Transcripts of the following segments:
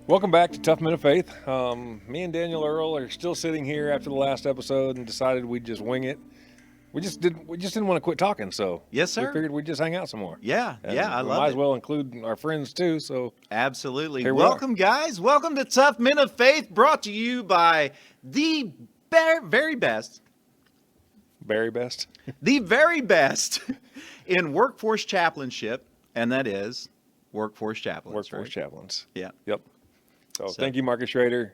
Welcome back to Tough Men of Faith. Me and Daniel Earle are still sitting here after the last episode and decided we'd just wing it. We just didn't want to quit talking, so Yes, we sir. figured we'd just hang out some more. Yeah, And yeah, I we love might it. as well include our friends too. So Absolutely. Here we are. Welcome, guys. Welcome to Tough Men of Faith, brought to you by the very best, very best. the very best in workforce chaplainship, and that is workforce chaplains. Workforce right? chaplains. Yeah. Yep. So, So- thank you, Marcus Schrader.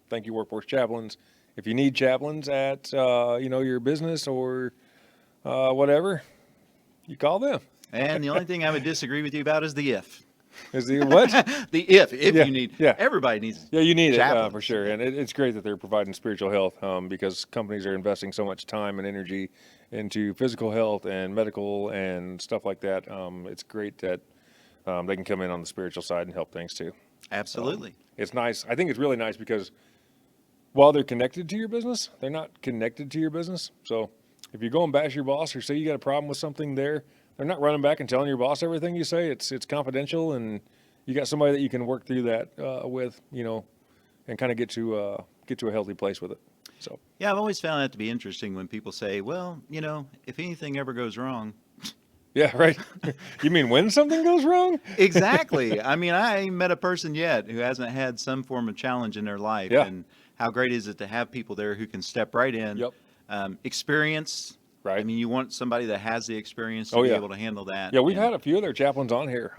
Thank you, Workforce Chaplains. If you need chaplains at your business or whatever, you call them. And the only thing I would disagree with you about is the if. Is the what? The if Yeah, you need. yeah. Everybody needs. Yeah, you need it chaplains. for sure, and it's great that they're providing spiritual health because companies are investing so much time and energy into physical health and medical and stuff like that. It's great that they can come in on the spiritual side and help things too. Absolutely. It's nice. I think it's really nice because while they're connected to your business, they're not connected to your business. So if you go and bash your boss or say you got a problem with something there, they're not running back and telling your boss everything you say. It's confidential, and you got somebody that you can work through that with, and kind of get to a healthy place with it. So Yeah, I've always found that to be interesting when people say, well, if anything ever goes wrong. yeah, right. You mean when something goes wrong? Exactly. I mean, I ain't met a person yet who hasn't had some form of challenge in their life. Yeah. And how great is it to have people there who can step right in, Yep. Experienced. Right. I mean, you want somebody that has the experience to Oh, be yeah. able to handle that. Yeah, we've And had a few of their chaplains on here.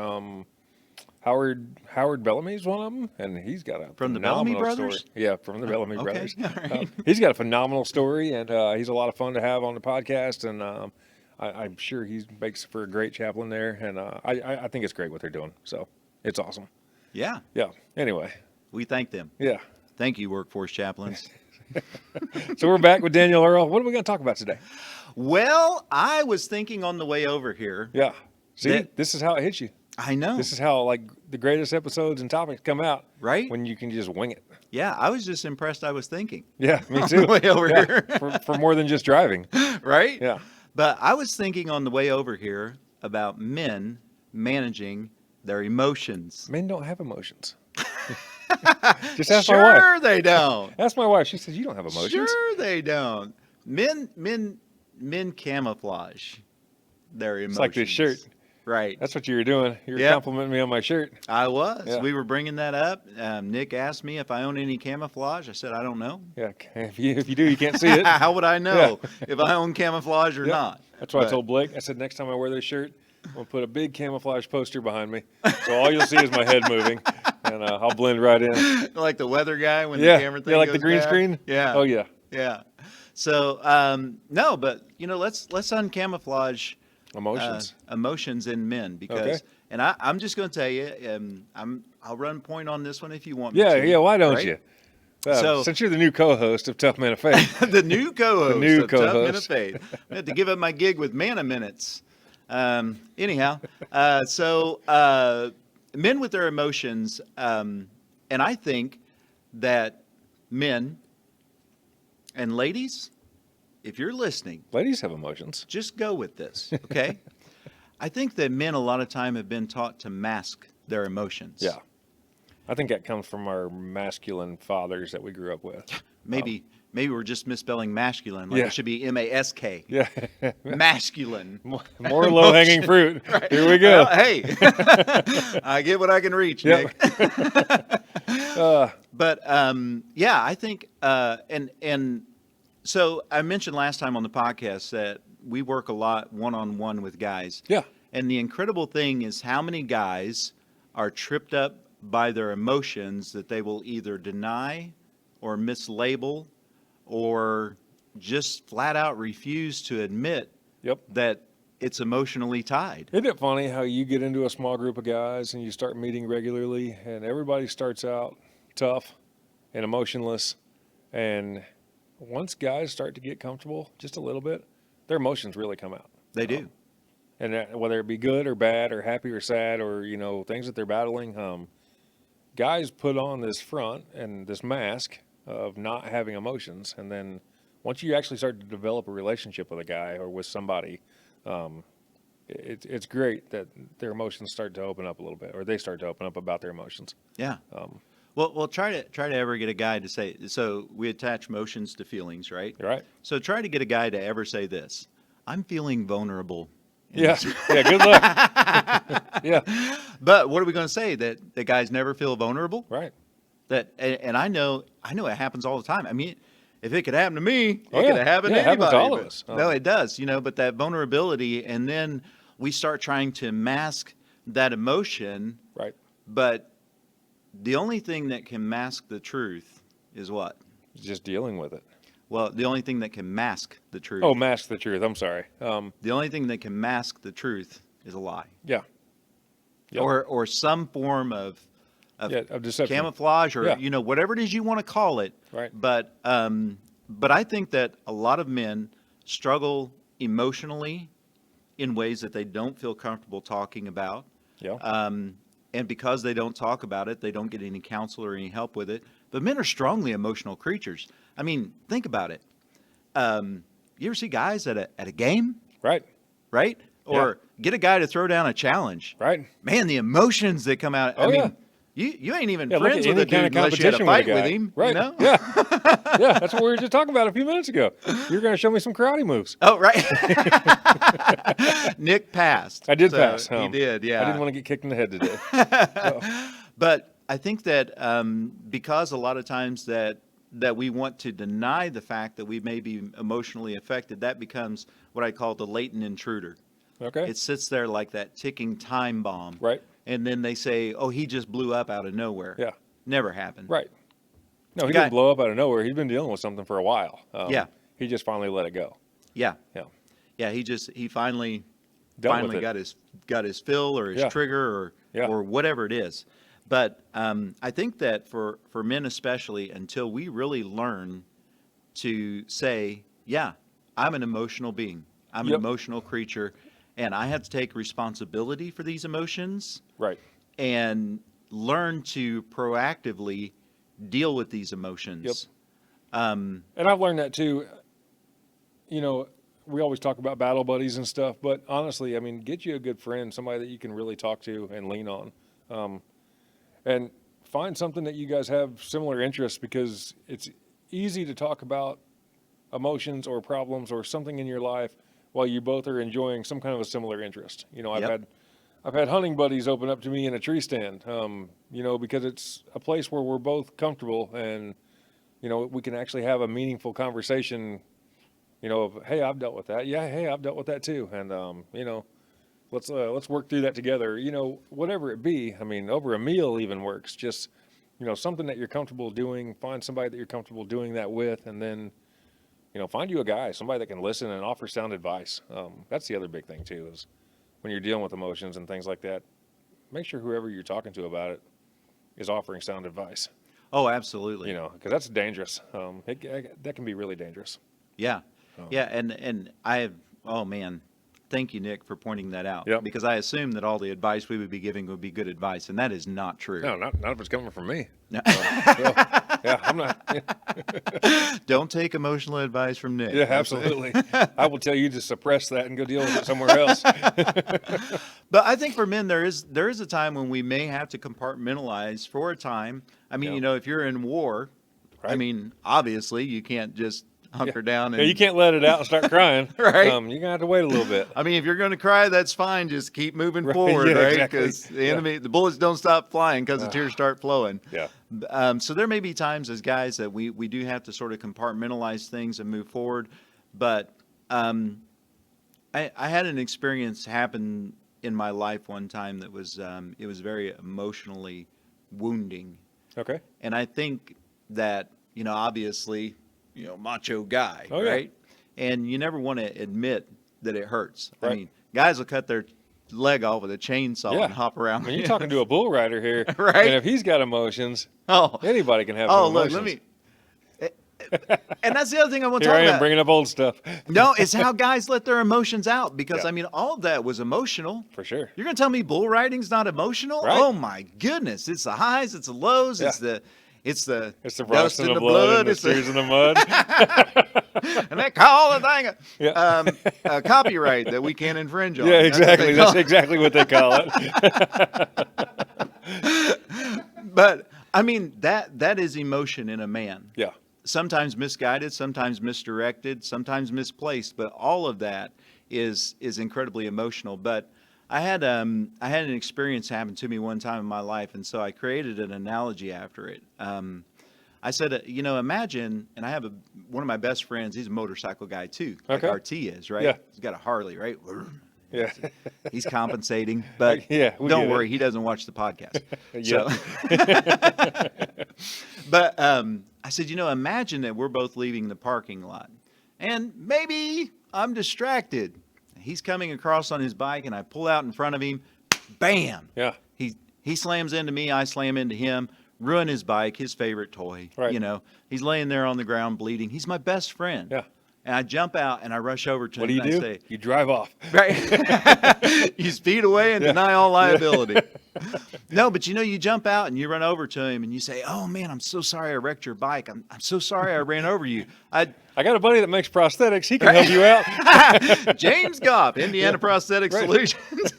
Howard Bellamy's one of them, and he's got a From the Bellamy phenomenal brothers? story. Yeah, from the Bellamy okay. brothers. All right. He's got a phenomenal story, and he's a lot of fun to have on the podcast. And I'm sure he makes for a great chaplain there. And I think it's great what they're doing. So it's awesome. Yeah. Yeah. Anyway. We thank them. Yeah. Thank you, workforce chaplains. So we're back with Daniel Earle. What are we going to talk about today? Well, I was thinking on the way over here. Yeah. See, That- this is how it hits you. I know. This is how the greatest episodes and topics come out. Right? When you can just wing it. Yeah, I was just impressed I was thinking. Yeah, me On too. the way over Yeah, here. for more than just driving. Right? Yeah. But I was thinking on the way over here about men managing their emotions. Men don't have emotions. Just ask my wife. Sure they don't. Ask my wife. She says you don't have emotions. Sure they don't. Men camouflage their emotions. It's like this shirt. Right. That's what you were doing. You were Yeah. complimenting me on my shirt. I was. Yeah. We were bringing that up. Nick asked me if I own any camouflage. I said, I don't know. Yeah. If you do, you can't see it. How would I know if I own camouflage or Yeah. not? That's why I But- told Blake. I said next time I wear this shirt, I'm gonna put a big camouflage poster behind me, so all you'll see is my head moving, and I'll blend right in. Like the weather guy when Yeah. the camera thing Yeah, like the goes green bad? screen. Yeah. Oh yeah. Yeah. So no, but let's uncamouflage Emotions. emotions in men because, Okay. and I'm just going to tell you, I'll run point on this one if you want me Yeah. to. Yeah. Why don't right? you? So- Since you're the new co-host of Tough Men of Faith. The new co-host. The new of Tough Men of co-host. Faith. I had to give up my gig with Mana Minutes. Anyhow, so men with their emotions, and I think that men and ladies, if you're listening, Ladies have emotions. just go with this, okay? I think that men a lot of time have been taught to mask their emotions. Yeah. I think that comes from our masculine fathers that we grew up with. Maybe we're just misspelling masculine. Like Yeah. it should be M-A-S-K. Yeah. Masculine. More low-hanging fruit. Here we go. Well, hey, I get what I can reach, Yep. Nick. But yeah, I think and so I mentioned last time on the podcast that we work a lot one-on-one with guys. Yeah. And the incredible thing is how many guys are tripped up by their emotions that they will either deny or mislabel or just flat out refuse to admit Yep. that it's emotionally tied. Isn't it funny how you get into a small group of guys and you start meeting regularly and everybody starts out tough and emotionless, and once guys start to get comfortable just a little bit, their emotions really come out. They do. And whether it be good or bad or happy or sad or, things that they're battling, guys put on this front and this mask of not having emotions. And then once you actually start to develop a relationship with a guy or with somebody, it's great that their emotions start to open up a little bit, or they start to open up about their emotions. Yeah. Well, try to ever get a guy to say. So we attach emotions to feelings, right? Right. So try to get a guy to ever say this: "I'm feeling vulnerable." in Yeah. this." Yeah. Good luck. Yeah. But what are we going to say? That the guys never feel vulnerable? Right. And I know it happens all the time. I mean, if it could happen to me, it Oh, could yeah. happen Yeah, to it happens to anybody. all of But us. no, it does. But that vulnerability, and then we start trying to mask that emotion. Right. But the only thing that can mask the truth is what? Just dealing with it. Well, the only thing that can mask the truth. Oh, mask the truth. I'm sorry. The only thing that can mask the truth is a lie, Yeah. Yep. or some form of Yeah. Of deception. camouflage, or Yeah. whatever it is you want to call it. Right. But I think that a lot of men struggle emotionally in ways that they don't feel comfortable talking about. Yeah. And because they don't talk about it, they don't get any counsel or any help with it. But men are strongly emotional creatures. I mean, think about it. You ever see guys at a game, Right. right? Or get a guy to throw down a challenge. Right. Man, the emotions that come out. Oh, I yeah. mean, you ain't even Yeah, look friends at with a any kind dude of unless you had a competition fight with a with guy. him. Right. Yeah. Yeah. That's what we were just talking about a few minutes ago. You're going to show me some karate moves. Oh, right. Nick passed. I did So pass. He did, yeah. I didn't want to get kicked in the head today. So, But I think that because a lot of times that we want to deny the fact that we may be emotionally affected, that becomes what I call the latent intruder. okay. It sits there like that ticking time bomb. Right. And then they say, oh, he just blew up out of nowhere. Yeah. Never happened. Right. No, he Guy- didn't blow up out of nowhere. He's been dealing with something for a while. Yeah. He just finally let it go. Yeah. Yeah. Yeah. He finally Dealt with it. got his fill, or his Yeah. trigger, Yeah. or whatever it is. But I think that for men especially, until we really learn to say, yeah, I'm an emotional being. I'm an Yep. emotional creature, and I have to take responsibility for these emotions Right. and learn to proactively deal with these emotions. Yep. Um, And I've learned that too. We always talk about battle buddies and stuff, but honestly, I mean, get you a good friend, somebody that you can really talk to and lean on. And find something that you guys have similar interests, because it's easy to talk about emotions or problems or something in your life while you both are enjoying some kind of a similar interest. Yep. I've had hunting buddies open up to me in a tree stand, because it's a place where we're both comfortable, and, we can actually have a meaningful conversation, of, hey, I've dealt with that. Yeah. Hey, I've dealt with that too. And, let's work through that together, whatever it be. I mean, over a meal even works. Just, something that you're comfortable doing, find somebody that you're comfortable doing that with, and then, find you a guy, somebody that can listen and offer sound advice. That's the other big thing too, is when you're dealing with emotions and things like that, make sure whoever you're talking to about it is offering sound advice, oh, absolutely. because that's dangerous. That can be really dangerous. Yeah. Yeah. And oh man, thank you, Nick, for pointing that out. Yep. Because I assumed that all the advice we would be giving would be good advice, and that is not true. No, not if it's coming from me. No. Yeah, I'm not. Don't take emotional advice from Nick. Yeah, absolutely. I will tell you to suppress that and go deal with it somewhere else. But I think for men, there is a time when we may have to compartmentalize for a time. I mean, Yeah. if you're in war, I Right. mean, obviously you can't just hunker down and Yeah, you can't let it out and start crying. Right. You're going to have to wait a little bit. I mean, if you're going to cry, that's fine. Just keep moving Right, forward, yeah, right? exactly. Because the enemy, the bullets don't stop flying because the tears start flowing. Yeah. So there may be times as guys that we do have to sort of compartmentalize things and move forward. But I had an experience happen in my life one time that was it was very emotionally wounding. Okay. And I think that, obviously, macho guy, Oh, yeah. right? And you never want to admit that it hurts. I Right. mean, guys will cut their leg off with a chainsaw Yeah. and hop around. I mean, you're talking to a bull rider here. Right. And if he's got emotions, Oh, anybody can have oh, some look, emotions. and that's the other thing I want to Here talk I am about. bringing up old stuff. No, it's how guys let their emotions out, because Yeah. I mean, all of that was emotional. For sure. You're going to tell me bull riding's not emotional? Right. Oh my goodness. It's the highs, it's the lows, Yeah. it's the It's the dust rust in in the the blood and the it's the- tears in the mud. and they call the thing Yeah. copyright that we can't infringe on. Yeah, That's what exactly. they That's call it. exactly what they call it. But I mean, that is emotion in a man. Yeah. Sometimes misguided, sometimes misdirected, sometimes misplaced, but all of that is incredibly emotional. But I had an experience happen to me one time in my life, and so I created an analogy after it. I said, imagine, and I have one of my best friends. He's a motorcycle guy too, like Okay. RT is, right? Yeah. He's got a Harley, right? Yeah. He's compensating, but Yeah, we don't get worry, it. he doesn't watch the podcast. Yeah. So, but I said, imagine that we're both leaving the parking lot, and maybe I'm distracted. He's coming across on his bike, and I pull out in front of him. Bam! Yeah. He slams into me. I slam into him. Ruin his bike, his favorite toy. Right. He's laying there on the ground bleeding. He's my best friend. Yeah. And I jump out and I rush over to What him do you and do? I say, You drive off. right. You speed away and Yeah. deny all liability. No, but you jump out and you run over to him and you say, "Oh man, I'm so sorry I wrecked your bike. I'm so sorry I ran over you. I got a buddy that makes prosthetics. He can help you out. James Goff, Indiana Prosthetic Right. Solutions.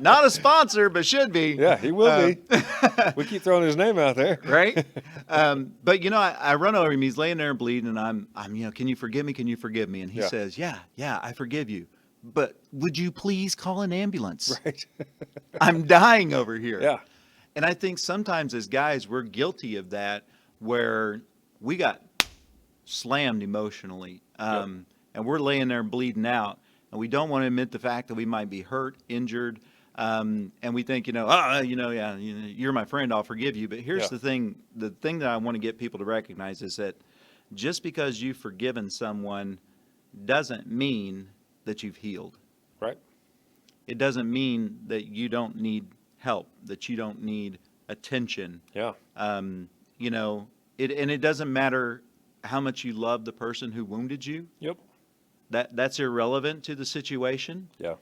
Not a sponsor, but should be. Yeah, he will be. We keep throwing his name out there. Right? But I run over him. He's laying there bleeding, and I'm, can you forgive me? Can you forgive me? And he Yeah. says, yeah, I forgive you. But would you please call an ambulance? Right. I'm dying over here. Yeah. And I think sometimes as guys, we're guilty of that, where we got slammed emotionally, and we're laying there bleeding out, and we don't want to admit the fact that we might be hurt, injured, and we think, you're my friend, I'll forgive you. But here's Yeah. the thing that I want to get people to recognize is that just because you've forgiven someone doesn't mean that you've healed. Right. It doesn't mean that you don't need help, that you don't need attention. Yeah. It doesn't matter how much you love the person who wounded you. Yep. That's irrelevant to the situation. Yeah.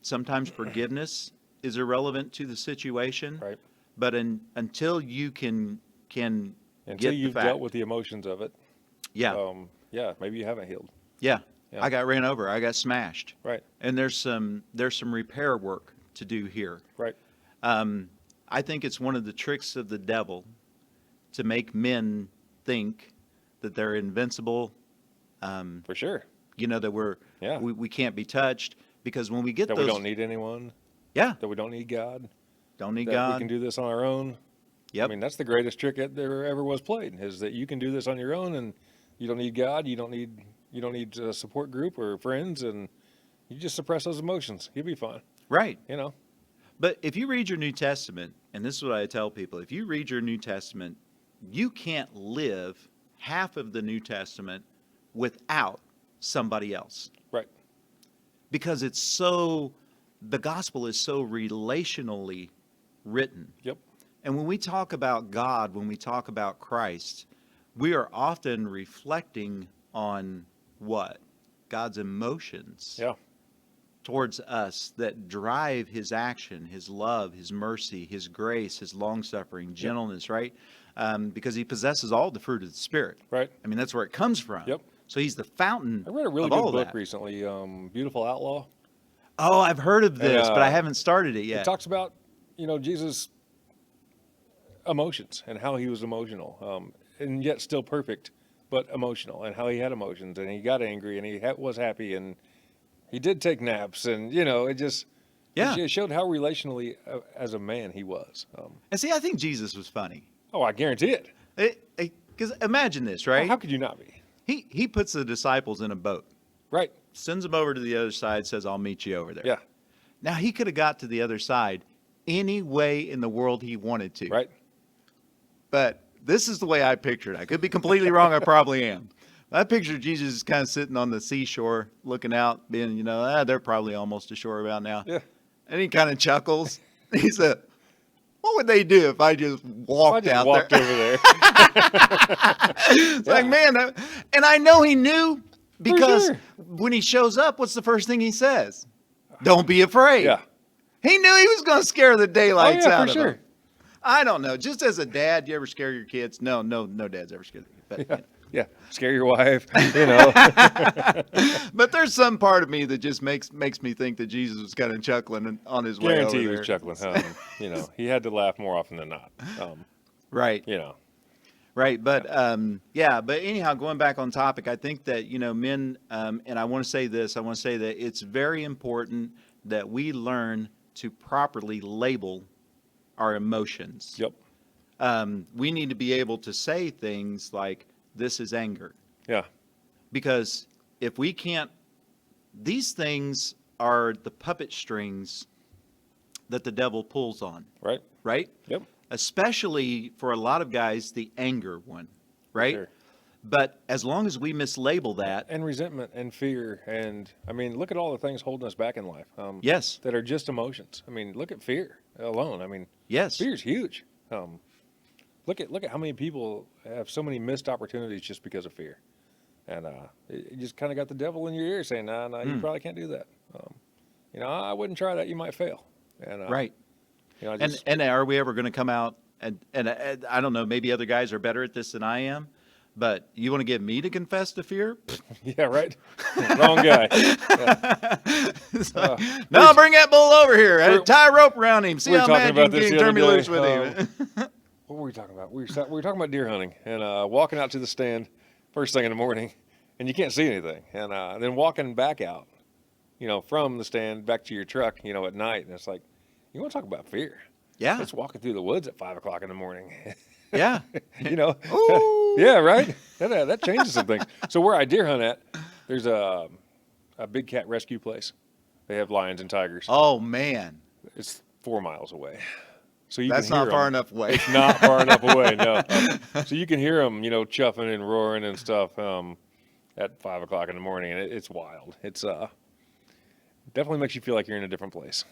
Sometimes forgiveness is irrelevant to the situation. Right. But until you can Until get you've the dealt fact, with the emotions of it. yeah, Maybe you haven't healed. yeah, Yeah. I got ran over, I got smashed, Right. and there's some repair work to do here. Right. I think it's one of the tricks of the devil to make men think that they're invincible. For sure. That Yeah. we can't be touched, because when we get That those, we don't need anyone. yeah, That we don't need God. don't need That God. we can do this on our own. Yep. I mean, that's the greatest trick that there ever was played, is that you can do this on your own, and you don't need God. You don't need a support group or friends, and you just suppress those emotions. You'll be fine. Right. But if you read your New Testament, and this is what I tell people, if you read your New Testament, you can't live half of the New Testament without somebody else. Right. Because the gospel is so relationally written. Yep. And when we talk about God, when we talk about Christ, we are often reflecting on what? God's emotions. Yeah. Towards us that drive his action, his love, his mercy, his grace, his long-suffering, gentleness, right? Because he possesses all the fruit of the Spirit. Right. I mean, that's where it comes from. Yep. So he's the fountain I read a really of good all book that. recently, Beautiful Outlaw. Oh, I've heard of this, And, but I haven't started it yet. It talks about, Jesus' emotions and how he was emotional, and yet still perfect, but emotional, and how he had emotions, and he got angry, and he was happy, and he did take naps, and it showed how relationally as a man he was. And see, I think Jesus was funny. Oh, I guarantee it. Because imagine this, right? How could you not be? He puts the disciples in a boat, Right. sends them over to the other side, says, "I'll meet you over there." Yeah. Now, he could have got to the other side any way in the world he wanted to. Right. But this is the way I pictured it. I could be completely wrong. I probably am. I pictured Jesus kind of sitting on the seashore, looking out, being, they're probably almost ashore about now. Yeah. And he kind of chuckles. He said, "What would they do if I just walked I just out walked there?" over there. It's like, man, and I know he knew, because sure. when he shows up, what's the first thing he says? "Don't be afraid." Yeah. He knew he was going to scare the daylights Oh, yeah, out for of sure. him. I don't know. Just as a dad, you ever scare your kids? No dad's ever scared their kids. But, Yeah. Scare your wife. but there's some part of me that just makes me think that Jesus was kind of chuckling on his way over Guarantee he there. was chuckling. He had to laugh more often than not. Right. You know, Right, but yeah, but anyhow, going back on topic, I think that men, and I want to say this. I want to say that it's very important that we learn to properly label our emotions. yep, We need to be able to say things like, "This is anger," yeah, because if we can't, these things are the puppet strings that the devil pulls on, right, right? yep, Especially for a lot of guys, the anger one, for right? sure. But as long as we mislabel that, And resentment and fear, and I mean, look at all the things holding us back in life. yes, That are just emotions. I mean, look at fear alone. I mean, yes, fear is huge. Look at how many people have so many missed opportunities just because of fear, and it just kind of got the devil in your ear saying, "Nah, nah, you probably can't do that." I wouldn't try that. You might fail. And right. I And just and are we ever going to come out and I don't know, maybe other guys are better at this than I am, but you want to get me to confess to fear? yeah, right. Wrong guy. Yeah. It's like, no, bring that bull over here. we're- Tie a rope around him. See we were how talking mad you about can this get. the Turn me other loose day. with him. What were we talking about? We were talking about deer hunting and walking out to the stand first thing in the morning, and you can't see anything, and then walking back out, from the stand back to your truck, at night, and it's like, you want to talk about fear? Yeah, It's walking through the woods at 5 o'clock in the morning. yeah. you know, Ooh. yeah, right. That changes some things. So where I deer hunt at, there's a big cat rescue place. They have lions and tigers. Oh man, It's 4 miles away. So you that's can hear not far 'em. enough away. It's not far enough away, no. So you can hear them, chuffing and roaring and stuff at 5 o'clock in the morning, and it's wild. It's definitely makes you feel like you're in a different place.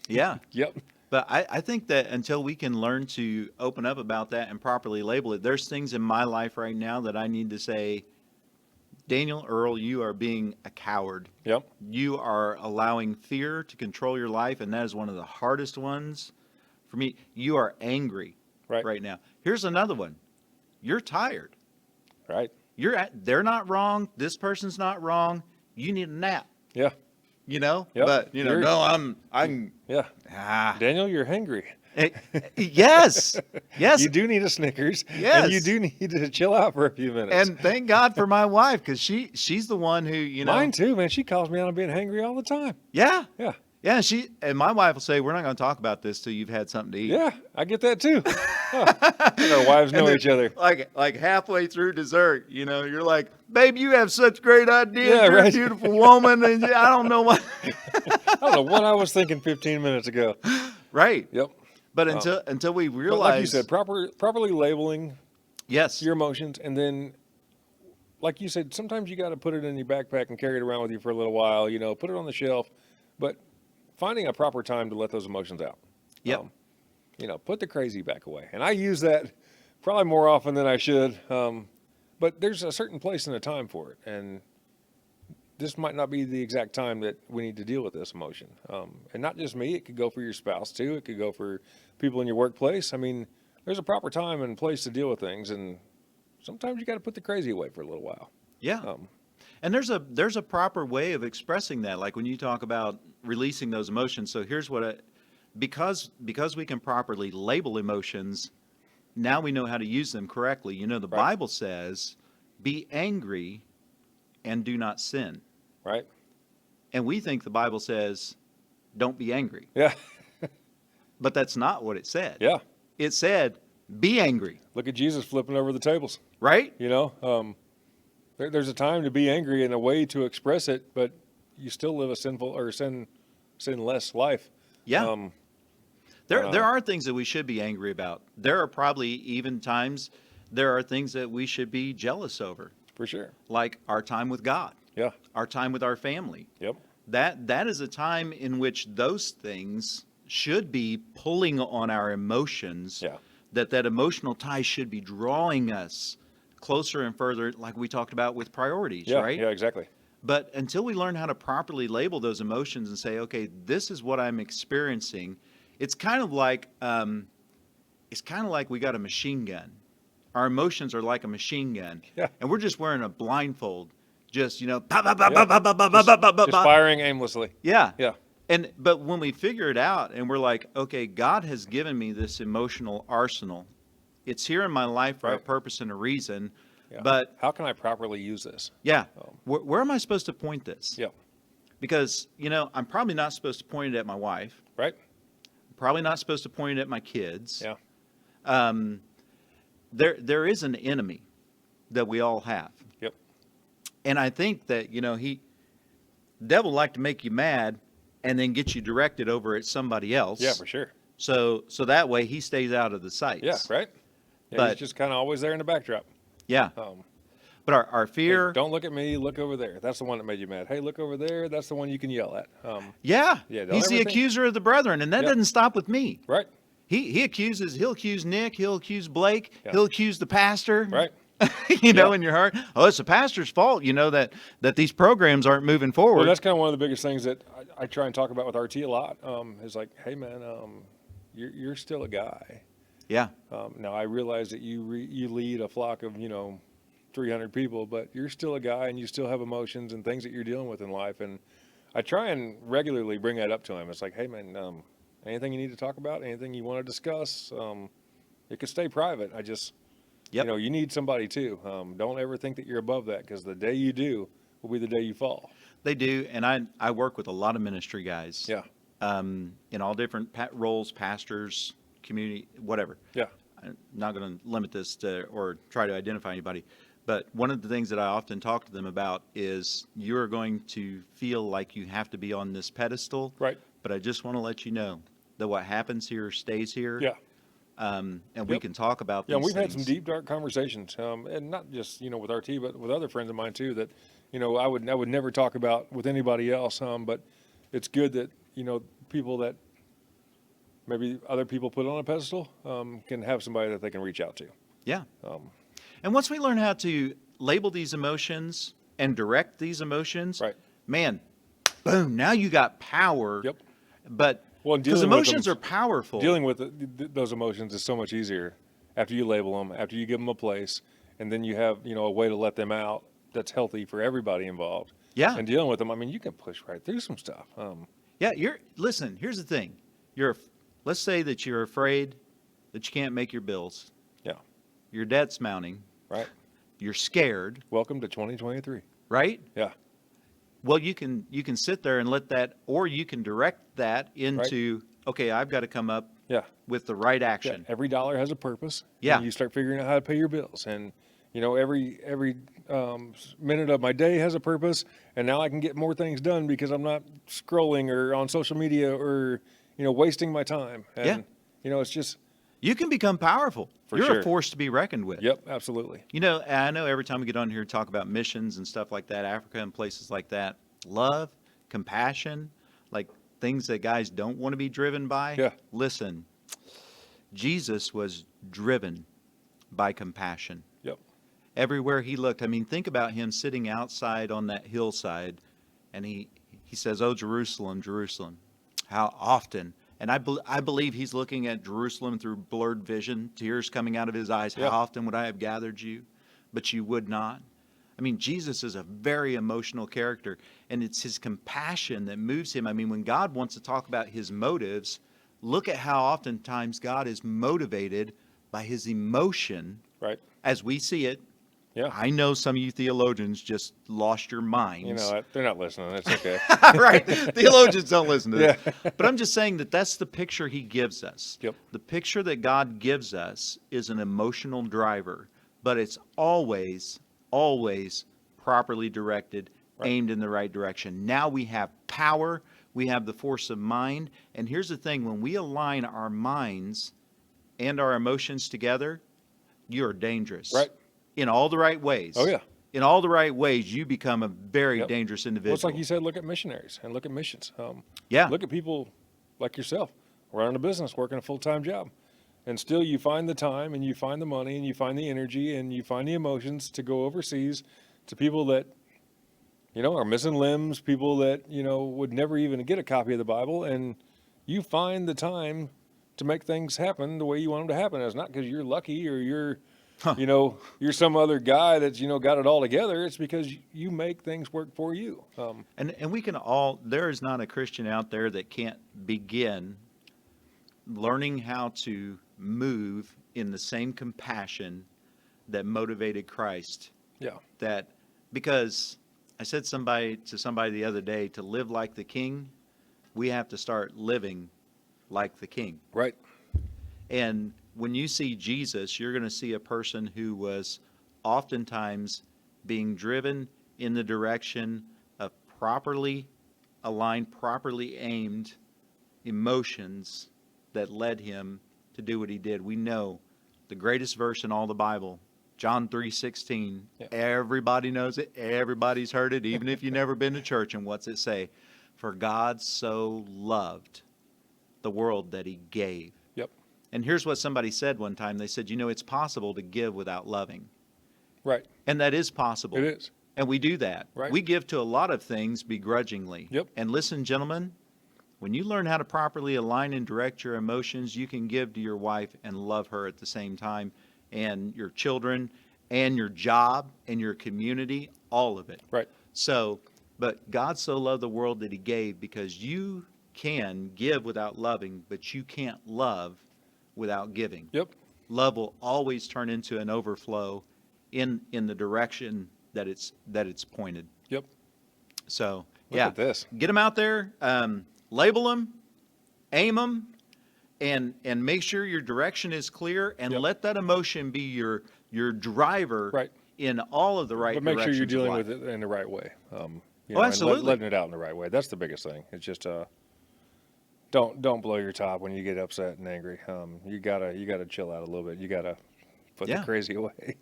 Yeah. Yep. But I think that until we can learn to open up about that and properly label it, there's things in my life right now that I need to say, Daniel, Earle, you are being a coward. Yep. You are allowing fear to control your life, and that is one of the hardest ones for me. You are angry Right. now. Here's another one. You're tired. Right. They're not wrong. This person's not wrong. You need a nap. Yeah. But You're- no, I'm Yeah. ah. Daniel, you're hangry. Yes. Yes. You do need a Snickers. Yes. And you do need to chill out for a few minutes. And thank God for my wife, because she's the one who, Mine too, man. She calls me out on being hangry all the time. Yeah. Yeah. Yeah. And my wife will say, we're not going to talk about this till you've had something to eat. Yeah. I get that too. Our wives know And then, each other. Like halfway through dessert, you're like, babe, you have such great ideas. Yeah, You're a right. beautiful woman. And I don't know what. I don't know what I was thinking 15 minutes ago. Right. Yep. But until we But realize. like you said, properly labeling Yes. your emotions, and then, like you said, sometimes you got to put it in your backpack and carry it around with you for a little while. Put it on the shelf, but finding a proper time to let those emotions out. Yep. Put the crazy back away, and I use that probably more often than I should. But there's a certain place and a time for it, and this might not be the exact time that we need to deal with this emotion. And not just me; it could go for your spouse too. It could go for people in your workplace. I mean, there's a proper time and place to deal with things, and sometimes you got to put the crazy away for a little while. Yeah. And there's a proper way of expressing that. Like when you talk about releasing those emotions. So here's because we can properly label emotions, now we know how to use them correctly. The Right. Bible says, be angry and do not sin. Right? And we think the Bible says, don't be angry. Yeah. But that's not what it said. Yeah. It said, be angry. Look at Jesus flipping over the tables. Right? There's a time to be angry and a way to express it, but you still live a sinful or sinless life. Yeah. There are things that we should be angry about. There are probably even times there are things that we should be jealous over, For sure. like our time with God, Yeah. our time with our family. Yep. That is a time in which those things should be pulling on our emotions. Yeah. That emotional tie should be drawing us closer and further, like we talked about with priorities, Yeah. right? Yeah. Exactly. But until we learn how to properly label those emotions and say, okay, this is what I'm experiencing, it's kind of like we got a machine gun. Our emotions are like a machine gun, Yeah. and we're just wearing a blindfold, just pop, pop, pop, Yeah. pop, pop, pop, pop, pop, pop, Just pop. firing aimlessly. Yeah. Yeah. But when we figure it out and we're like, okay, God has given me this emotional arsenal it's here in my life for a Right. purpose and a reason. Yeah. But How can I properly use this? yeah, Um, where am I supposed to point this? yeah. Because, I'm probably not supposed to point it at my wife. Right. Probably not supposed to point it at my kids. Yeah. Um, there is an enemy that we all have. Yep. And I think that, devil like to make you mad and then get you directed over at somebody else. Yeah, for sure. So that way he stays out of the sights. Yeah. Right. Yeah, But- he's just kind of always there in the backdrop. Yeah. Um, But our hey, fear. don't look at me. Look over there. That's the one that made you mad. Hey, look over there. That's the one you can yell at. Yeah. Yeah, don't He's the ever think- accuser of the brethren, and that Yep. doesn't stop with me. Right. He'll accuse Nick, he'll accuse Blake, Yeah. he'll accuse the pastor. Right. In Yeah. your heart. Oh, it's the pastor's fault, that these programs aren't moving forward. Well, that's kind of one of the biggest things that I try and talk about with RT a lot. Is like, hey man, you're still a guy. Yeah. Now I realize that you lead a flock of 300 people, but you're still a guy and you still have emotions and things that you're dealing with in life. And I try and regularly bring that up to him. It's like, hey man, anything you need to talk about, anything you want to discuss, it could stay private. I just, Yep. you need somebody too. Don't ever think that you're above that, because the day you do will be the day you fall. They do, and I work with a lot of ministry guys. Yeah. In all different roles, pastors, community, whatever. Yeah. I'm not going to limit this to or try to identify anybody, but one of the things that I often talk to them about is you're going to feel like you have to be on this pedestal. Right. But I just want to let you know that what happens here stays here. Yeah. And we Yep. can talk about these Yeah, and we've had things. some deep, dark conversations, and not just with RT, but with other friends of mine too. That I would never talk about with anybody else. But it's good that people that maybe other people put on a pedestal can have somebody that they can reach out to. Yeah. Um, And once we learn how to label these emotions and direct these emotions, Right. man, boom, now you got power. Yep. But Well, and because dealing with emotions them- are powerful. Dealing with those emotions is so much easier after you label them, after you give them a place, and then you have a way to let them out that's healthy for everybody involved. Yeah. And dealing with them, I mean, you can push right through some stuff. Yeah, listen, here's the thing. Let's say that you're afraid that you can't make your bills. Yeah. Your debt's mounting. Right. You're scared, Welcome to 2023. right? Yeah. Well, you can sit there and let that, or you can direct that into, okay, I've got to come up Yeah. with the right Yeah, action. every dollar has a purpose. Yeah. And you start figuring out how to pay your bills, and every minute of my day has a purpose. And now I can get more things done because I'm not scrolling or on social media or wasting my time. And it's just You can become powerful. For You're sure. a force to be reckoned with. yep, absolutely. And I know every time we get on here and talk about missions and stuff like that, Africa and places like that, love, compassion, like things that guys don't want to be driven by. Yeah. Listen, Jesus was driven by compassion. Yep. Everywhere he looked, I mean, think about him sitting outside on that hillside, and he says, "Oh, Jerusalem, Jerusalem, how often." And I believe he's looking at Jerusalem through blurred vision, tears coming out of his eyes. Yeah. How often would I have gathered you, but you would not? I mean, Jesus is a very emotional character, and it's his compassion that moves him. I mean, when God wants to talk about his motives, look at how oftentimes God is motivated by his emotion Right. as we see it. Yeah. I know some of you theologians just lost your minds. They're not listening. It's okay. Right. Theologians don't listen to this. Yeah. But I'm just saying that's the picture he gives us. Yep. The picture that God gives us is an emotional driver, but it's always properly directed, Right. aimed in the right direction. Now we have power, we have the force of mind, and here's the thing, when we align our minds and our emotions together, you're dangerous. Right. In all the right ways. Oh, yeah. In all the right ways, you become a very Yep. dangerous Well, individual. it's like you said, look at missionaries and look at missions. Yeah. Look at people like yourself, running a business, working a full-time job. And still you find the time and you find the money and you find the energy and you find the emotions to go overseas to people that, are missing limbs, people that, would never even get a copy of the Bible. And you find the time to make things happen the way you want them to happen. It's not because you're lucky or you're, you're some other guy that's, got it all together. It's because you make things work for you. And we can all, there is not a Christian out there that can't begin learning how to move in the same compassion that motivated Christ. Yeah. That because I said to somebody the other day, to live like the King, we have to start living like the King. Right. And when you see Jesus, you're going to see a person who was oftentimes being driven in the direction of properly aligned, properly aimed emotions that led him to do what he did. We know the greatest verse in all the Bible, John 3:16. Yeah. Everybody knows it. Everybody's heard it, even if you've never been to church. And what's it say? For God so loved the world that he gave. Yep. And here's what somebody said one time. They said, it's possible to give without loving. Right. And that is possible. It is. And we do that. Right. We give to a lot of things begrudgingly. Yep. And listen, gentlemen, when you learn how to properly align and direct your emotions, you can give to your wife and love her at the same time, and your children and your job and your community, all of it. Right. So, but God so loved the world that he gave, because you can give without loving, but you can't love without giving. Yep. Love will always turn into an overflow in the direction that it's pointed. Yep. So, Look at this. get them out there, label them, aim them, and make sure your direction is clear, and Yep. let that emotion be your driver Right. in all of the right But make sure you're directions of dealing life. with it in the right way. And absolutely. letting it out in the right way. That's the biggest thing. It's just don't blow your top when you get upset and angry. You gotta chill out a little bit. You gotta put the Yeah. crazy away.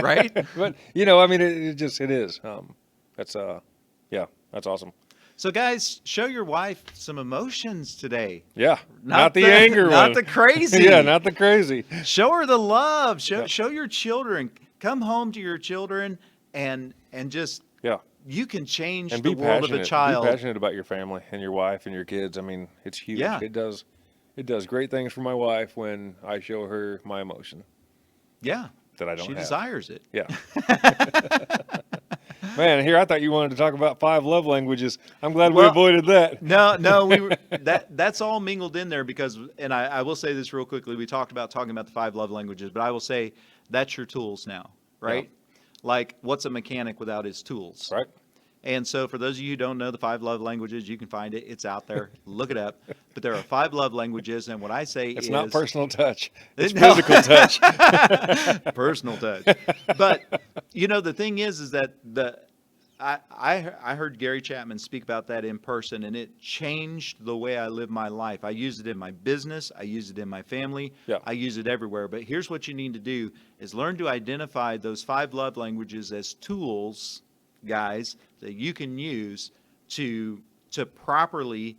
Right? But it is. That's that's awesome. So, guys, show your wife some emotions today. Yeah. Not the anger one. Not the crazy. Yeah, not the crazy. Show her the love. Show Yep. show your children. Come home to your children and just, Yeah. you can change And the be world passionate. of a child. Be passionate about your family and your wife and your kids. I mean, it's huge. Yeah. It does great things for my wife when I show her my emotion Yeah. that I don't She have. desires it. Yeah. Man, here I thought you wanted to talk about 5 love languages. I'm glad we Well, avoided that. No, we were, that's all mingled in there because, and I will say this real quickly. We talked about talking about the 5 love languages, but I will say that's your tools now, right? Like, what's a mechanic without his tools? Right. And so for those of you who don't know the 5 love languages, you can find it. It's out there. Look it up. But there are 5 love languages, and what I say It's is not personal touch. It's No. physical touch. personal touch. But the thing is that I heard Gary Chapman speak about that in person, and it changed the way I live my life. I use it in my business. I use it in my family. Yeah. I use it everywhere. But here's what you need to do is learn to identify those 5 love languages as tools, guys, that you can use to properly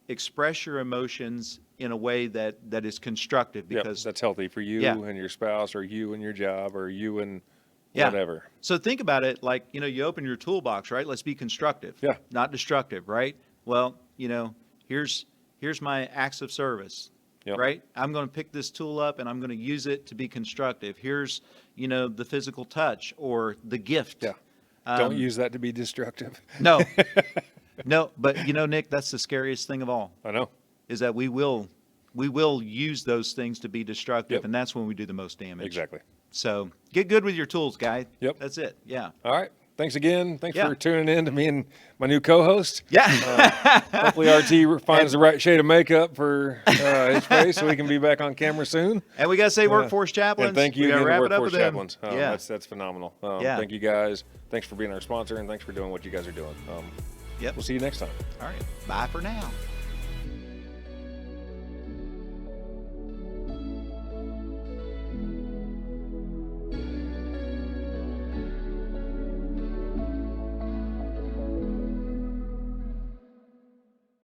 express your emotions in a way that is constructive, Yeah, because that's healthy for you Yeah. and your spouse, or you and your job, or you and Yeah. whatever. So think about it like, you open your toolbox, right? Let's be constructive. Yeah. Not destructive, right? Well, here's my acts of service, Yep. right? I'm going to pick this tool up and I'm going to use it to be constructive. Here's, the physical touch or the gift. Yeah. Don't use that to be destructive. No. No, but Nick, that's the scariest thing of all, I know. is that we will use those things to be destructive, Yep. and that's when we do the most damage. Exactly. So get good with your tools, guy. Yep. That's it. Yeah. All right. Thanks again. Thanks Yeah. for tuning in to me and my new co-host. Yeah. Hopefully RT finds the right shade of makeup for his face so he can be back on camera soon. And we got to say workforce chaplains. And thank you We gotta again to wrap it up Workforce with them. Chaplains. Yeah. That's phenomenal. Yeah. Thank you guys. Thanks for being our sponsor, and thanks for doing what you guys are doing. Yep. We'll see you next time. All right. Bye for now.